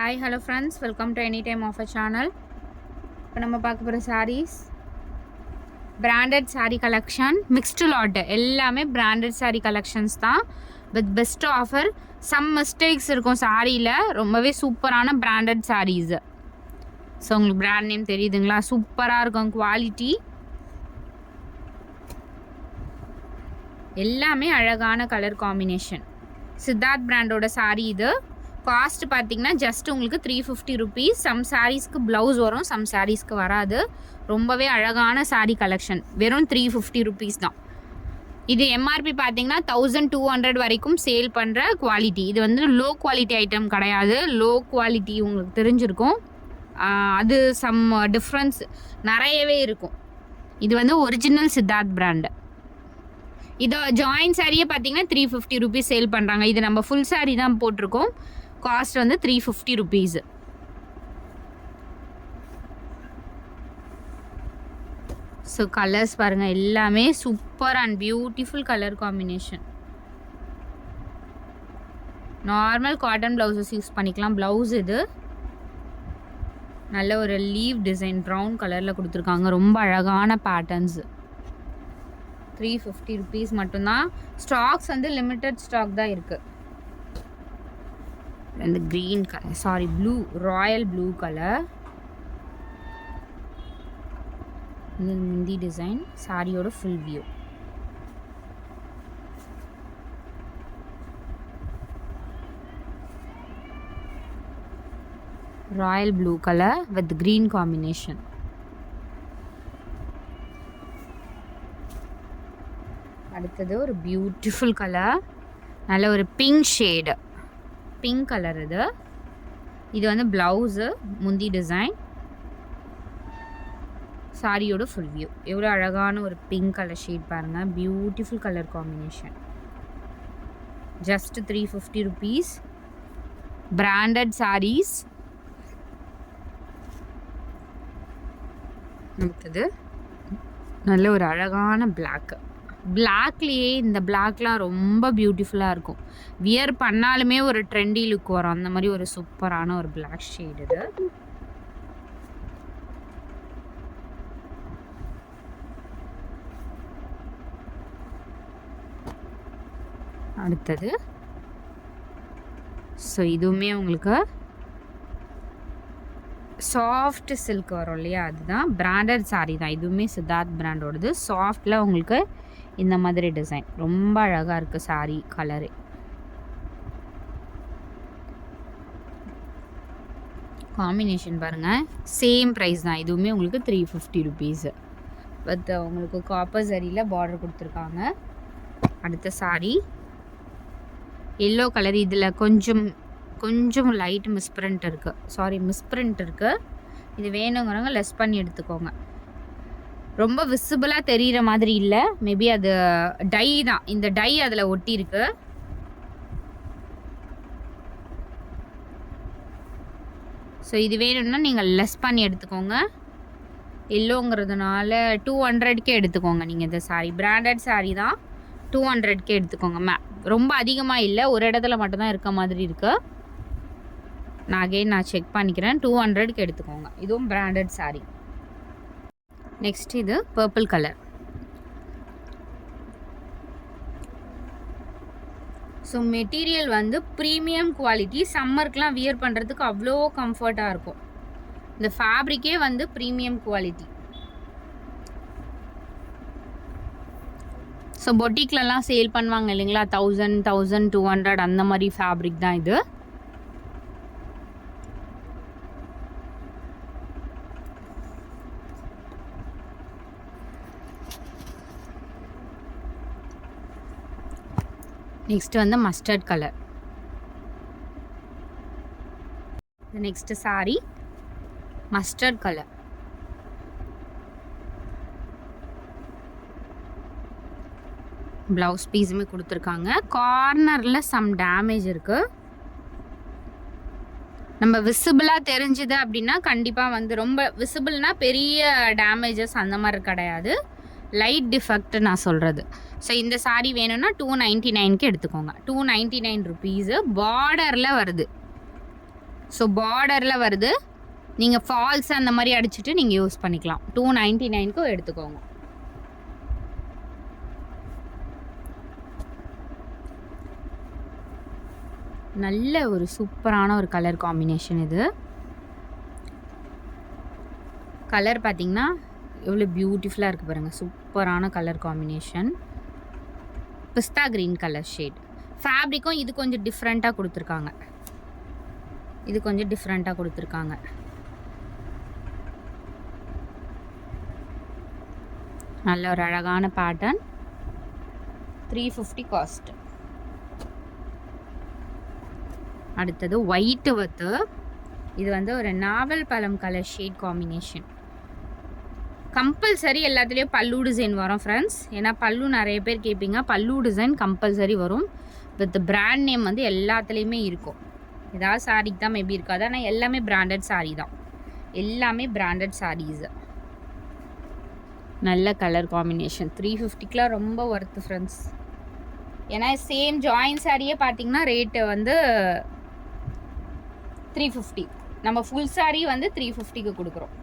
Hi hello friends, welcome to any time of a channel. இப்போ நம்ம பார்க்க போகிற saris branded sari collection, mixed lot, எல்லாமே பிராண்டட் சாரீ கலெக்ஷன்ஸ் தான் with best offer. Some mistakes இருக்கும் சாரியில், ரொம்பவே சூப்பரான பிராண்டட் சாரீஸு. ஸோ உங்களுக்கு பிராண்ட் நேம் தெரியுதுங்களா? சூப்பராக இருக்கும் குவாலிட்டி, எல்லாமே அழகான கலர் காம்பினேஷன். சித்தார்த் பிராண்டோட சாரீ இது. காஸ்ட் பார்த்தீங்கன்னா ஜஸ்ட் உங்களுக்கு 350 ருபீஸ். சம் சாரீஸ்க்கு ப்ளவுஸ் வரும், சம் சாரீஸ்க்கு வராது. ரொம்பவே அழகான சாரீ கலெக்ஷன், வெறும் 350 ருபீஸ் தான். இது எம்ஆர்பி பார்த்தீங்கன்னா 1200 வரைக்கும் சேல் பண்ணுற குவாலிட்டி. இது வந்து லோ குவாலிட்டி ஐட்டம் கிடையாது. லோ குவாலிட்டி உங்களுக்கு தெரிஞ்சிருக்கும், அது சம் டிஃப்ரென்ஸ் நிறையவே இருக்கும். இது வந்து ஒரிஜினல் சித்தார்த் பிராண்டு. இதோ ஜாயின் சாரியே பார்த்தீங்கன்னா 350 ருபீஸ் சேல் பண்ணுறாங்க. இது நம்ம ஃபுல் சாரீ தான் போட்டிருக்கோம். காஸ்ட் வந்து 350 ருபீஸ். ஸோ கலர்ஸ் பாருங்கள், எல்லாமே super and beautiful colour combination. Normal cotton blouses use பண்ணிக்கலாம். ப்ளவுஸ் இது நல்ல ஒரு லீவ் டிசைன் ப்ரௌன் கலரில் கொடுத்துருக்காங்க. ரொம்ப அழகான பேட்டர்ன்ஸு. 350 ருபீஸ் மட்டும்தான். ஸ்டாக்ஸ் வந்து லிமிட்டட் ஸ்டாக் தான் இருக்குது. இந்த green colour, sorry blue, Royal blue colour. இது முந்தி டிசைன், சாரியோட full view. Royal blue colour with green combination. அடுத்தது ஒரு பியூட்டிஃபுல் கலர், நல்ல ஒரு பிங்க் ஷேடு, பிங்க் கலர். இது வந்து ப்ளவுஸு, முந்தி டிசைன், சாரியோட ஃபுல் வியூ. எவ்வளோ அழகான ஒரு பிங்க் கலர் ஷேட் பாருங்கள், beautiful colour combination. Just 350 rupees. Branded saris. அடுத்தது நல்ல ஒரு அழகான பிளாக்கு. பிளாக்லேயே இந்த பிளாக்லாம் ரொம்ப பியூட்டிஃபுல்லாக இருக்கும். வியர் பண்ணாலுமே ஒரு ட்ரெண்டி லுக் வரும். அந்த மாதிரி ஒரு சூப்பரான ஒரு பிளாக் ஷேட் இது. அடுத்தது ஸோ இதுவுமே உங்களுக்கு சாஃப்ட் சில்க் வரும் இல்லையா, அதுதான் பிராண்டட் சாரீ தான். இதுவுமே சித்தார்த் பிராண்டோடது. சாஃப்டில் உங்களுக்கு இந்த மாதிரி டிசைன் ரொம்ப அழகாக இருக்குது சாரீ கலரு. காம்பினேஷன் பாருங்கள், சேம் ப்ரைஸ் தான். இதுவுமே உங்களுக்கு 350 ருபீஸு. பட் உங்களுக்கு காப்பர் சரியில் பார்டர் கொடுத்துருக்காங்க. அடுத்த சாரீ எல்லோ கலர். இதில் கொஞ்சம் லைட் மிஸ்பிரிண்ட் இருக்குது, சாரி மிஸ்பிரிண்ட் இருக்குது. இது வேணுங்கிறவங்க லெஸ் பண்ணி எடுத்துக்கோங்க. ரொம்ப விசிபிளாக தெரிகிற மாதிரி இல்லை, மேபி அது டை தான். இந்த டை அதில் ஒட்டியிருக்கு. ஸோ இது வேணும்னா நீங்கள் லெஸ் பண்ணி எடுத்துக்கோங்க. எல்லோங்கிறதுனால 200க்கே எடுத்துக்கோங்க நீங்கள். இந்த சாரீ பிராண்டட் சாரீ தான், 200க்கே எடுத்துக்கோங்க. ரொம்ப அதிகமாக இல்லை, ஒரு இடத்துல மட்டும்தான் இருக்க மாதிரி இருக்குது. நான் செக் பண்ணிக்கிறேன். 200க்கு எடுத்துக்கோங்க. இதுவும் பிராண்டட் சாரீ. நெக்ஸ்ட் இது பர்பிள் கலர். ஸோ மெட்டீரியல் வந்து ப்ரீமியம் குவாலிட்டி. சம்மருக்குலாம் வியர் பண்ணுறதுக்கு அவ்வளோ கம்ஃபர்ட்டாக இருக்கும். இந்த ஃபேப்ரிக்கே வந்து ப்ரீமியம் குவாலிட்டி. ஸோ பொட்டிக்லலாம் சேல் பண்ணுவாங்க இல்லைங்களா, 1000, 1200 அந்த மாதிரி ஃபேப்ரிக் தான் இது. நெக்ஸ்ட் வந்து mustard colour. Next sorry mustard colour. Blouse பீஸுமே கொடுத்துருக்காங்க. கார்னரில் சம் டேமேஜ் இருக்குது. நம்ம விசிபிளாக தெரிஞ்சுது அப்படின்னா கண்டிப்பாக வந்து ரொம்ப விசிபிள்னால் பெரிய டேமேஜஸ் அந்த மாதிரி கிடையாது, லைட் டிஃபெக்ட் நான் சொல்கிறது. ஸோ இந்த சாரீ வேணும்னா 299க்கு எடுத்துக்கோங்க. 299 ருபீஸு. பார்டரில் வருது, ஸோ பார்டரில் வருது. நீங்கள் ஃபால்ஸ் அந்த மாதிரி அடிச்சுட்டு நீங்கள் யூஸ் பண்ணிக்கலாம். 299க்கு எடுத்துக்கோங்க. நல்ல ஒரு சூப்பரான ஒரு கலர் காம்பினேஷன் இது. கலர் பார்த்தீங்கன்னா எவ்வளோ பியூட்டிஃபுல்லாக இருக்குது பாருங்கள். சூப்பரான கலர் காம்பினேஷன். பிஸ்தா க்ரீன் கலர் ஷேட். ஃபேப்ரிக்கும் இது கொஞ்சம் டிஃப்ரெண்ட்டாக கொடுத்துருக்காங்க. நல்ல ஒரு அழகான பேட்டர்ன். 350 காஸ்ட். அடுத்தது ஒயிட் வித்து இது வந்து ஒரு நாவல் பழம் கலர் ஷேட் காம்பினேஷன். கம்பல்சரி எல்லாத்துலேயும் பல்லு டிசைன் வரும் ஃப்ரெண்ட்ஸ். ஏன்னா பல்லு நிறைய பேர் கேட்பீங்க. பல்லு டிசைன் கம்பல்சரி வரும். வித் பிராண்ட் நேம் வந்து எல்லாத்துலேயுமே இருக்கும். ஏதாவது சாரிக்கு தான் மேபி இருக்காது. ஆனால் எல்லாமே பிராண்டட் சாரீ தான். எல்லாமே பிராண்டட் சாரீஸ். நல்ல கலர் காம்பினேஷன். 350க்குலாம் ரொம்ப ஒர்த்து ஃப்ரெண்ட்ஸ். ஏன்னா சேம் ஜாயின் சாரியே பார்த்தீங்கன்னா ரேட்டு வந்து 350. நம்ம ஃபுல் சாரீ வந்து 350க்கு கொடுக்குறோம்.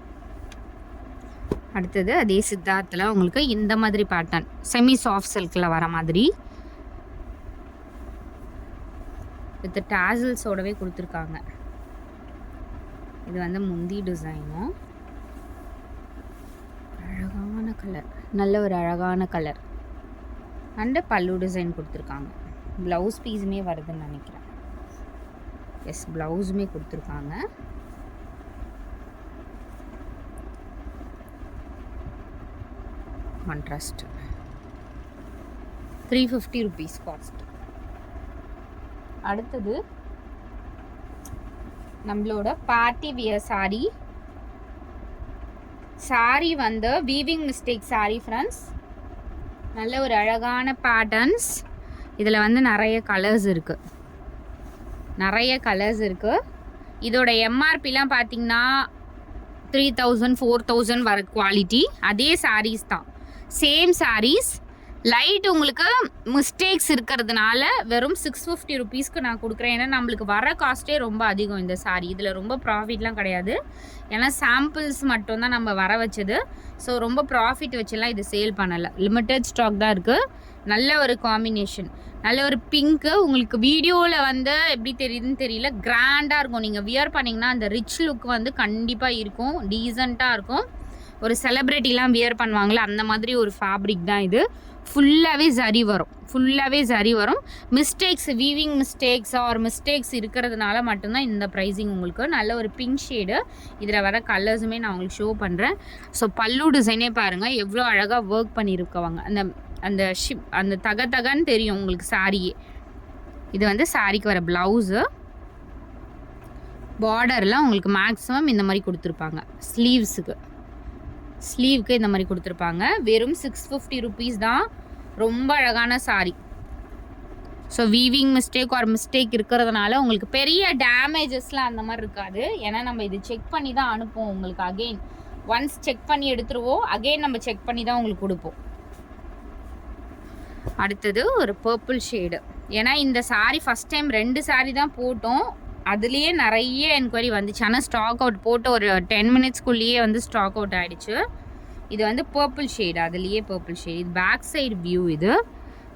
அடுத்தது அதே சித்தார்த்தில் உங்களுக்கு இந்த மாதிரி பேட்டர்ன் செமி சாஃப்ட் சில்கில் வர மாதிரி வித் டாசல்ஸோடவே கொடுத்துருக்காங்க. இது வந்து முந்தி டிசைனும் அழகான கலர். நல்ல ஒரு அழகான கலர். அண்டு பல்லு டிசைன் கொடுத்துருக்காங்க. ப்ளவுஸ் பீஸுமே வருதுன்னு நினைக்கிறேன். எஸ், ப்ளவுஸுமே கொடுத்துருக்காங்க. கான்ட்ராஸ்ட். 350 rupees cost. அடுத்தது நம்மளோட பார்ட்டி வியர் சாரி. சாரி வந்து வீவிங் மிஸ்டேக் சாரி ஃப்ரெண்ட்ஸ். நல்ல ஒரு அழகான பேட்டர்ன்ஸ். இதில் வந்து நிறைய கலர்ஸ் இருக்குது. இதோட எம்ஆர்பிலாம் பார்த்தீங்கன்னா 3000 4000 வர குவாலிட்டி. அதே சாரீஸ் தான், சேம் சாரீஸ். லைட் உங்களுக்கு மிஸ்டேக்ஸ் இருக்கிறதுனால வெறும் 650 rupeesக்கு நான் கொடுக்குறேன். ஏன்னா நம்மளுக்கு வர காஸ்ட்டே ரொம்ப அதிகம் இந்த சாரீ. இதில் ரொம்ப ப்ராஃபிட்லாம் கிடையாது. ஏன்னா சாம்பிள்ஸ் மட்டும்தான் நம்ம வர வச்சது. ஸோ ரொம்ப ப்ராஃபிட் வச்சுலாம் இது சேல் பண்ணலை. லிமிட்டட் ஸ்டாக் தான் இருக்குது. நல்ல ஒரு காம்பினேஷன். நல்ல ஒரு பிங்க்கு. உங்களுக்கு வீடியோவில் வந்து எப்படி தெரியுதுன்னு தெரியல, கிராண்டாக இருக்கும். நீங்கள் வியர் பண்ணிங்கன்னா அந்த ரிச் லுக் வந்து கண்டிப்பாக இருக்கும். டீசெண்டாக இருக்கும். ஒரு செலிப்ரிட்டிலாம் வியர் பண்ணுவாங்களே அந்த மாதிரி ஒரு ஃபேப்ரிக் தான் இது. ஃபுல்லாகவே ஜரி வரும். Mistakes, weaving mistakes R mistakes இருக்கிறதுனால மட்டும்தான் இந்த ப்ரைஸிங் உங்களுக்கு. நல்ல ஒரு பிங்க் ஷேடு. இதில் வர கலர்ஸுமே நான் உங்களுக்கு ஷோ பண்ணுறேன். ஸோ பல்லு டிசைனே பாருங்கள் எவ்வளோ அழகாக ஒர்க் பண்ணியிருக்கவங்க. அந்த தகன்னு தெரியும் உங்களுக்கு சாரியே. இது வந்து சாரிக்கு வர ப்ளவுஸு. பார்டர்லாம் உங்களுக்கு மேக்ஸிமம் இந்த மாதிரி கொடுத்துருப்பாங்க. ஸ்லீவுக்கு இந்த மாதிரி கொடுத்துருப்பாங்க. வெறும் 650 rupees தான். ரொம்ப அழகான சாரி. ஸோ வீவிங் மிஸ்டேக் ஒரு மிஸ்டேக் இருக்கிறதுனால உங்களுக்கு பெரிய டேமேஜஸ்லாம் அந்த மாதிரி இருக்காது. ஏன்னா நம்ம இது செக் பண்ணி தான் அனுப்புவோம் உங்களுக்கு. அகெயின் ஒன்ஸ் செக் பண்ணி எடுத்துருவோம். அகெயின் நம்ம செக் பண்ணி தான் உங்களுக்கு கொடுப்போம். அடுத்தது ஒரு பர்பிள் ஷேடு. ஏன்னா இந்த சாரி ஃபஸ்ட் டைம் 2 சாரி தான் போட்டோம். அதுலேயே நிறைய என்கொயரி வந்துச்சு. ஆனால் ஸ்டாக் அவுட் போட்டு ஒரு 10 minutesக்குள்ளேயே வந்து ஸ்டாக் அவுட் ஆகிடுச்சு. இது வந்து பர்பிள் ஷேடு. அதுலேயே பர்பிள் ஷேடு. இது பேக் சைடு வியூ. இது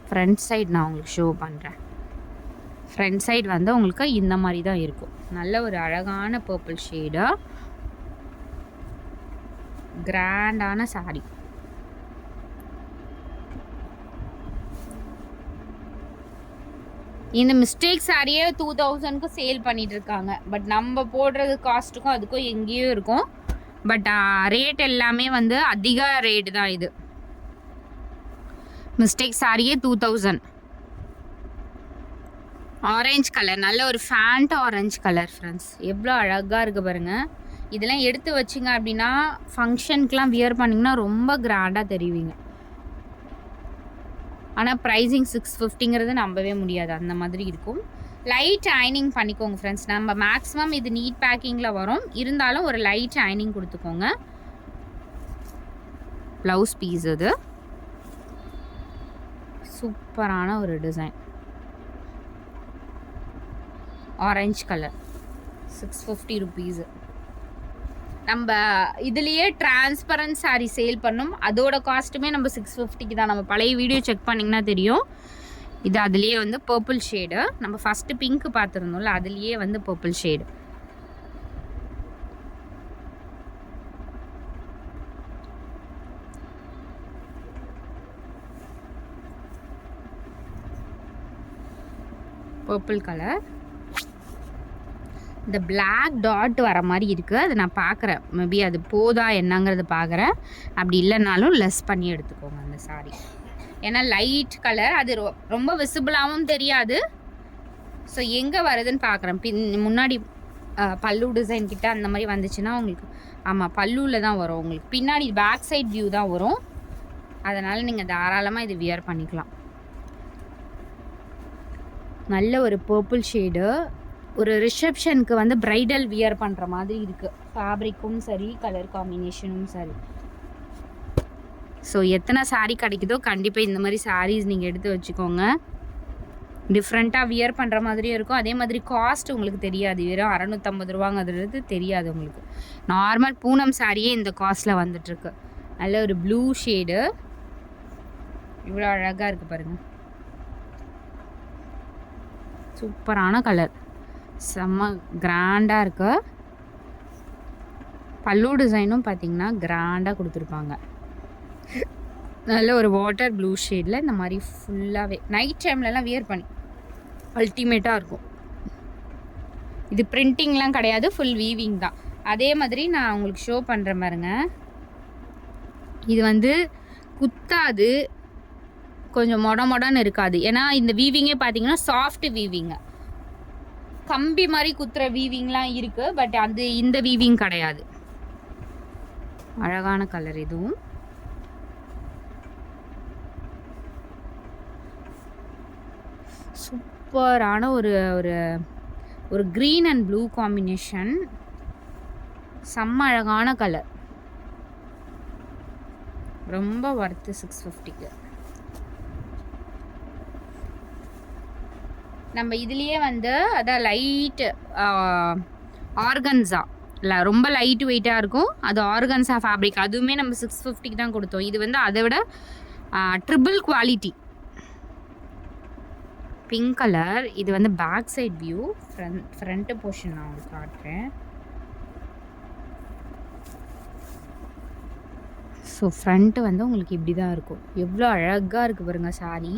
ஃப்ரண்ட் சைடு நான் உங்களுக்கு ஷோ பண்ணுறேன். ஃப்ரண்ட் சைடு வந்து உங்களுக்கு இந்த மாதிரி தான் இருக்கும். நல்ல ஒரு அழகான பர்பிள் ஷேடு. கிராண்டான சாரி. இந்த மிஸ்டேக் சாரியே 2000க்கு சேல் பண்ணிட்டு இருக்காங்க. பட் நம்ம போடுறது காஸ்ட்டுக்கும் அதுக்கும் எங்கேயோ இருக்கும். பட் ரேட் எல்லாமே வந்து அதிக ரேட்டு தான். இது மிஸ்டேக் சாரியே 2000. Orange colour. நல்ல ஒரு ஃபேண்ட் ஆரஞ்சு கலர் ஃப்ரெண்ட்ஸ். எவ்வளோ அழகாக இருக்குது பாருங்கள். இதெல்லாம் எடுத்து வச்சிங்க அப்படின்னா ஃபங்க்ஷனுக்குலாம் வியர் பண்ணிங்கன்னா ரொம்ப கிராண்டாக தெரிவிங்க. ஆனால் ப்ரைஸிங் 650ங்கிறது நம்பவே முடியாது. அந்த மாதிரி இருக்கும். லைட் அயனிங் பண்ணிக்கோங்க ஃப்ரெண்ட்ஸ். நம்ம மேக்ஸிமம் இது நீட் பேக்கிங்கில் வரும். இருந்தாலும் ஒரு லைட் அயனிங் கொடுத்துக்கோங்க. ப்ளவுஸ் பீஸ் இது. சூப்பரான ஒரு டிசைன். Orange colour. 650 rupees. நம்ம இதுலேயே டிரான்ஸ்பரண்ட் சாரீ சேல் பண்ணோம், அதோட காஸ்ட்டுமே நம்ம 650 தான். நம்ம பழைய வீடியோ செக் பண்ணிங்கன்னா தெரியும். இது அதுலேயே வந்து பர்பிள் ஷேடு, நம்ம ஃபஸ்ட்டு பிங்க் பார்த்துருந்தோம்ல, அதுலேயே வந்து பர்பிள் ஷேடு. பர்பிள் கலர், இந்த பிளாக் டாட் வர மாதிரி இருக்குது, அது நான் பார்க்குறேன். மேபி அது போதா என்னங்கிறது பார்க்குறேன். அப்படி இல்லைனாலும் லெஸ் பண்ணி எடுத்துக்கோங்க அந்த சாரீ. ஏன்னா லைட் கலர், அது ரொம்ப விசிபிளாகவும் தெரியாது. ஸோ எங்கே வருதுன்னு பார்க்குறேன். முன்னாடி பல்லு டிசைன் கிட்ட அந்த மாதிரி வந்துச்சுன்னா உங்களுக்கு, ஆமாம் பல்லுவில் தான் வரும் உங்களுக்கு, பின்னாடி பேக் சைட் வியூ தான் வரும். அதனால் நீங்கள் தாராளமாக இது வியர் பண்ணிக்கலாம். நல்ல ஒரு பர்பிள் ஷேடு, ஒரு ரிசப்ஷனுக்கு வந்து ப்ரைடல் வியர் பண்ணுற மாதிரி இருக்குது. ஃபேப்ரிக்கும் சரி, கலர் காம்பினேஷனும் சரி. ஸோ எத்தனை சாரீ கிடைக்குதோ கண்டிப்பாக இந்த மாதிரி சாரீஸ் நீங்கள் எடுத்து வச்சுக்கோங்க. டிஃப்ரெண்ட்டாக வியர் பண்ணுற மாதிரியும் இருக்கும். அதே மாதிரி காஸ்ட் உங்களுக்கு தெரியாது, வெறும் 650 ரூபாங்கிறது தெரியாது உங்களுக்கு. நார்மல் பூனம் சாரியே இந்த காஸ்ட்டில் வந்துட்டுருக்கு. நல்ல ஒரு ப்ளூ ஷேடு, இவ்வளோ அழகாக இருக்குது பாருங்கள். சூப்பரான கலர், செம்ம கிராண்டாக இருக்கு. பல்லு டிசைனும் பார்த்தீங்கன்னா கிராண்டாக கொடுத்துருப்பாங்க. நல்ல ஒரு வாட்டர் ப்ளூ ஷேடில் இந்த மாதிரி ஃபுல்லாகவே நைட் டைம்லலாம் வியர் பண்ணி அல்டிமேட்டாக இருக்கும். இது பிரிண்டிங்லாம் கிடையாது, ஃபுல் வீவிங் தான். அதே மாதிரி நான் உங்களுக்கு ஷோ பண்ணுறேன் பாருங்க. இது வந்து குத்தாது, கொஞ்சம் மொடன்னு இருக்காது. ஏன்னா இந்த வீவிங்கே பார்த்தீங்கன்னா சாஃப்ட் வீவிங்க, கம்பி மாதிரி குத்துற வீவிங்லாம் இருக்குது. பட் அது இந்த வீவிங் கிடையாது. அழகான கலர் இதுவும். சூப்பரான ஒரு ஒரு ஒரு க்ரீன் அண்ட் ப்ளூ காம்பினேஷன், செம்ம அழகான கலர். ரொம்ப ஒர்த்து 650க்கு. நம்ம இதுலேயே வந்து அதான் லைட் ஆர்கன்ஸா இல்லை, ரொம்ப லைட் வெயிட்டாக இருக்கும். அது ஆர்கன்ஸா ஃபேப்ரிக், அதுவுமே நம்ம 650க்கு தான் கொடுத்தோம். இது வந்து அதை விட ட்ரிபிள் குவாலிட்டி. பிங்க் கலர், இது வந்து back side view, front portion நான் உங்களுக்கு காட்டுறேன். ஸோ ஃப்ரண்ட்டு வந்து உங்களுக்கு இப்படி தான் இருக்கும். எவ்வளோ அழகாக இருக்குது பாருங்க சாரீ.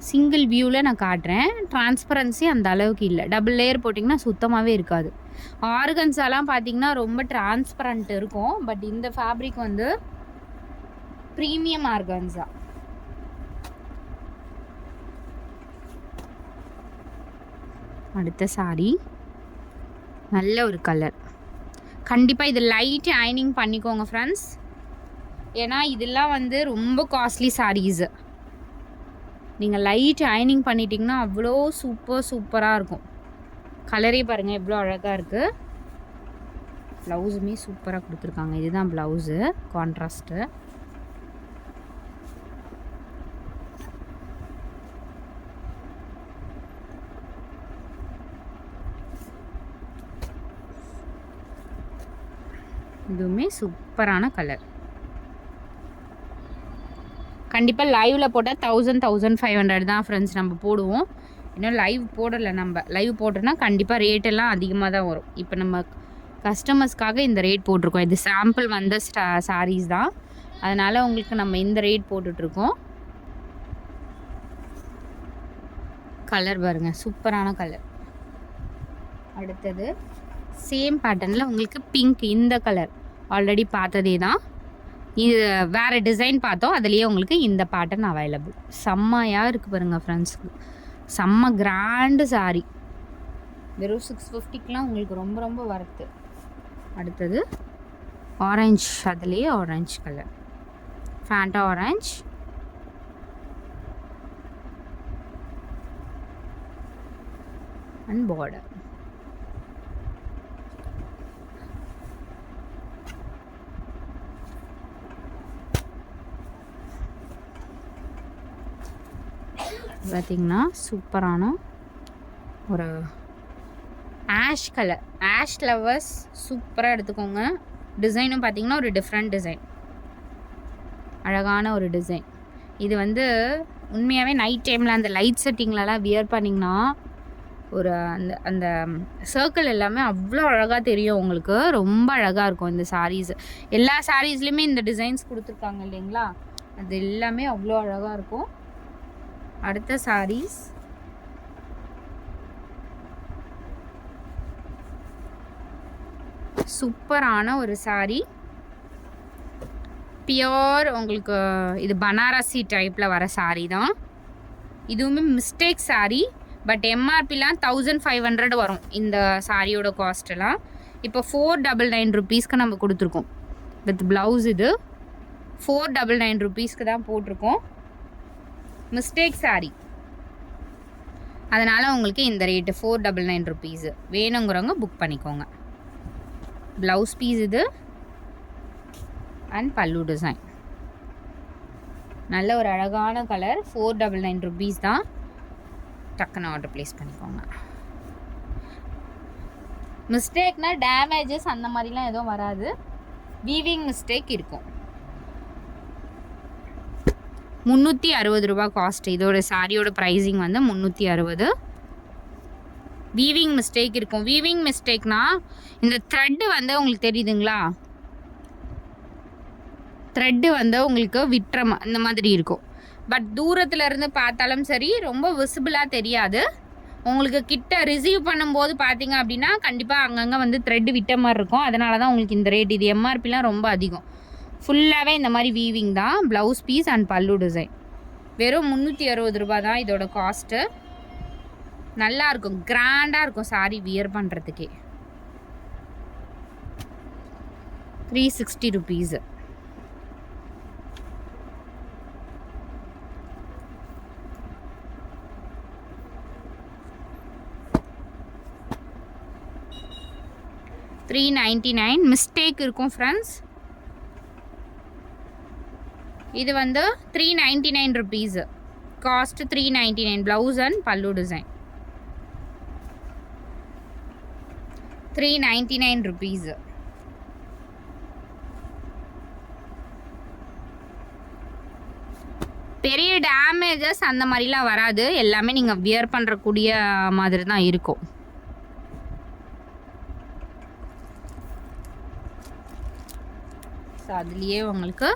சிங்கிள் வியூவில் நான் காட்டுறேன். டிரான்ஸ்பரன்சி அந்த அளவுக்கு இல்லை. டபுள் லேயர் போட்டிங்கன்னா சுத்தமாகவே இருக்காது. ஆர்கன்ஸாலாம் பார்த்தீங்கன்னா ரொம்ப டிரான்ஸ்பரண்ட் இருக்கும். பட் இந்த ஃபேப்ரிக் வந்து ப்ரீமியம் ஆர்கன்ஸா. அடுத்த சாரி நல்ல ஒரு கலர். கண்டிப்பாக இது லைட் அயனிங் பண்ணிக்கோங்க ஃப்ரெண்ட்ஸ். ஏன்னா இதெல்லாம் வந்து ரொம்ப காஸ்ட்லி சாரீஸு. நீங்கள் லைட் அயனிங் பண்ணிட்டீங்கன்னா அவ்வளோ சூப்பராக இருக்கும். கலரே பாருங்கள் எவ்வளோ அழகாக இருக்குது. ப்ளவுஸுமே சூப்பராக கொடுத்துருக்காங்க. இதுதான் ப்ளவுஸு, கான்ட்ராஸ்ட்டு. இதுவுமே சூப்பரான கலர். கண்டிப்பாக லைவில் போட்டால் 1500 தான் ஃப்ரெண்ட்ஸ் நம்ம போடுவோம். இன்னும் லைவ் போடலை. நம்ம லைவ் போட்டோன்னா கண்டிப்பாக ரேட்டெல்லாம் அதிகமாக தான் வரும். இப்போ நம்ம கஸ்டமர்ஸ்க்காக இந்த ரேட் போட்டிருக்கோம். இது சாம்பிள் வந்த சாரீஸ் தான், அதனால் உங்களுக்கு நம்ம இந்த ரேட் போட்டுட்ருக்கோம். கலர் பாருங்கள், சூப்பரான கலர். அடுத்தது சேம் பேட்டர்னில் உங்களுக்கு பிங்க், இந்த கலர் ஆல்ரெடி பார்த்ததே தான். இது வேறு டிசைன் பார்த்தோம், அதுலேயே உங்களுக்கு இந்த பேட்டர்ன் அவைலபிள். செம்மையாக இருக்குது பாருங்கள் ஃப்ரெண்ட்ஸ்க்கு. செம்ம கிராண்டு சாரீ. வெறும் 650க்குலாம் உங்களுக்கு ரொம்ப ரொம்ப வர்த்து. அடுத்தது ஆரஞ்ச், அதுலேயே orange colour, Fanta orange. And border. பார்த்தீங்கன்னா சூப்பரான ஒரு ஆஷ் கலர். ஆஷ் லவர்ஸ் சூப்பராக எடுத்துக்கோங்க. டிசைனும் பார்த்தீங்கன்னா ஒரு டிஃப்ரெண்ட் டிசைன், அழகான ஒரு டிசைன். இது வந்து உண்மையாகவே நைட் டைமில் அந்த லைட் செட்டிங்லலாம் வியர் பண்ணிங்கன்னா ஒரு அந்த அந்த சர்க்கிள் எல்லாமே அவ்வளோ அழகாக தெரியும் உங்களுக்கு. ரொம்ப அழகாக இருக்கும் இந்த சாரீஸ். எல்லா சாரீஸ்லேயுமே இந்த டிசைன்ஸ் கொடுத்துருக்காங்க இல்லைங்களா, அது எல்லாமே அவ்வளோ அழகாக இருக்கும். அடுத்த சாரீஸ் சூப்பரான ஒரு சாரீ. பியோர் உங்களுக்கு இது பனாரசி டைப்பில் வர சாரீ தான். இதுவுமே மிஸ்டேக் சாரீ. பட் எம்ஆர்பிலாம் 1500 வரும் இந்த சாரியோட காஸ்ட்டெல்லாம். இப்போ 499 ருபீஸ்க்கு நம்ம கொடுத்துருக்கோம் வித் ப்ளவுஸ். இது 499 ருபீஸ்க்கு தான் போட்டிருக்கோம். மிஸ்டேக் சாரீ, அதனால் உங்களுக்கு இந்த ரேட்டு 499 ருபீஸு. வேணுங்கிறவங்க புக் பண்ணிக்கோங்க. ப்ளவுஸ் பீஸ் இது அண்ட் பல்லு டிசைன். நல்ல ஒரு அழகான கலர். 499 ருபீஸ் தான். டக்குன்னு ஆர்டர் ப்ளேஸ் பண்ணிக்கோங்க. மிஸ்டேக்னா டேமேஜஸ் அந்த மாதிரிலாம் எதுவும் வராது. வீவிங் மிஸ்டேக் இருக்கும். 360 ரூபா காஸ்ட். இதோட சாரியோட ப்ரைஸிங் வந்து 360. வீவிங் மிஸ்டேக் இருக்கும். வீவிங் மிஸ்டேக்னா இந்த த்ரெட்டு வந்து உங்களுக்கு தெரியுதுங்களா, த்ரெட்டு வந்து உங்களுக்கு விட்டுற இந்த மாதிரி இருக்கும். பட் தூரத்தில் இருந்து பார்த்தாலும் சரி ரொம்ப விசிபிளாக தெரியாது. உங்களுக்கு கிட்ட ரிசீவ் பண்ணும்போது பார்த்தீங்க அப்படின்னா கண்டிப்பாக அங்கங்கே வந்து த்ரெட்டு விட்ட மாதிரி இருக்கும். அதனால தான் உங்களுக்கு இந்த ரேட். இது எம்ஆர்பிலாம் ரொம்ப அதிகம். ஃபுல்லாகவே இந்த மாதிரி வீவிங் தான். ப்ளவுஸ் பீஸ் அண்ட் பல்லு டிசைன். வெறும் 360 ரூபா தான் இதோட காஸ்ட்டு. நல்லாயிருக்கும், கிராண்டாக இருக்கும் சாரீ வியர் பண்ணுறதுக்கே. 360 ருபீஸு. $399 மிஸ்டேக் இருக்கும் ஃப்ரெண்ட்ஸ். இது வந்து 399 ருபீஸு காஸ்ட். 399 ப்ளவுஸ் அண்ட் பல்லு டிசைன். 399 ருபீஸு. பெரிய டேமேஜஸ் அந்த மாதிரிலாம் வராது. எல்லாமே நீங்கள் வியர் பண்ணுறக்கூடிய மாதிரி தான் இருக்கும். ஸோ அதுலேயே உங்களுக்கு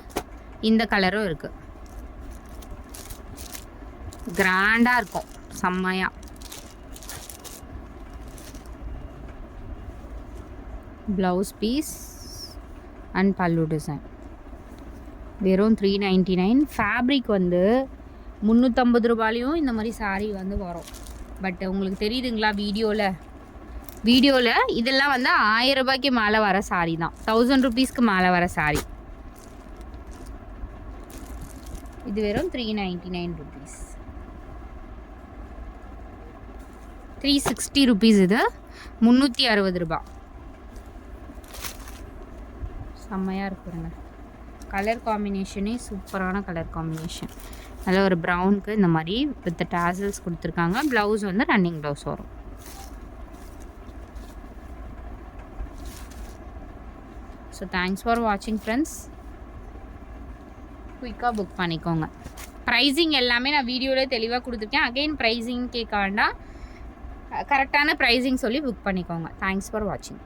இந்த கலரும் இருக்குது. கிராண்டாக இருக்கும் செம்மையாக. ப்ளவுஸ் பீஸ் அண்ட் பல்லு டிசைன். வெறும் 399. ஃபேப்ரிக் வந்து 350 ரூபாயிலையும் இந்த மாதிரி சாரீ வந்து வரும். பட் உங்களுக்கு தெரியுதுங்களா வீடியோவில் இதெல்லாம் வந்து 1000 ரூபாய்க்கு மேலே வர சாரீ தான். 1000 ருபீஸ்க்கு மேலே வர சாரீ. இது வெறும் 399 ருபீஸ். 360 ருபீஸ். இது 360 ரூபா. செம்மையாக இருக்குங்க. கலர் காம்பினேஷனே சூப்பரான கலர் காம்பினேஷன். நல்ல ஒரு ப்ரௌனுக்கு இந்த மாதிரி வித் டாசல்ஸ் கொடுத்துருக்காங்க. ப்ளவுஸ் வந்து ரன்னிங் ப்ளவுஸ் வரும். ஸோ தேங்க்ஸ் ஃபார் வாட்சிங் ஃப்ரெண்ட்ஸ். குயிக்காக புக் பண்ணிக்கோங்க. ப்ரைஸிங் எல்லாமே நான் வீடியோவில் தெளிவாக கொடுத்துருக்கேன். அகெயின் ப்ரைஸிங் கேட்க வேண்டாம், கரெக்டான ப்ரைஸிங் சொல்லி புக் பண்ணிக்கோங்க. தேங்க்ஸ் ஃபார் வாட்சிங்.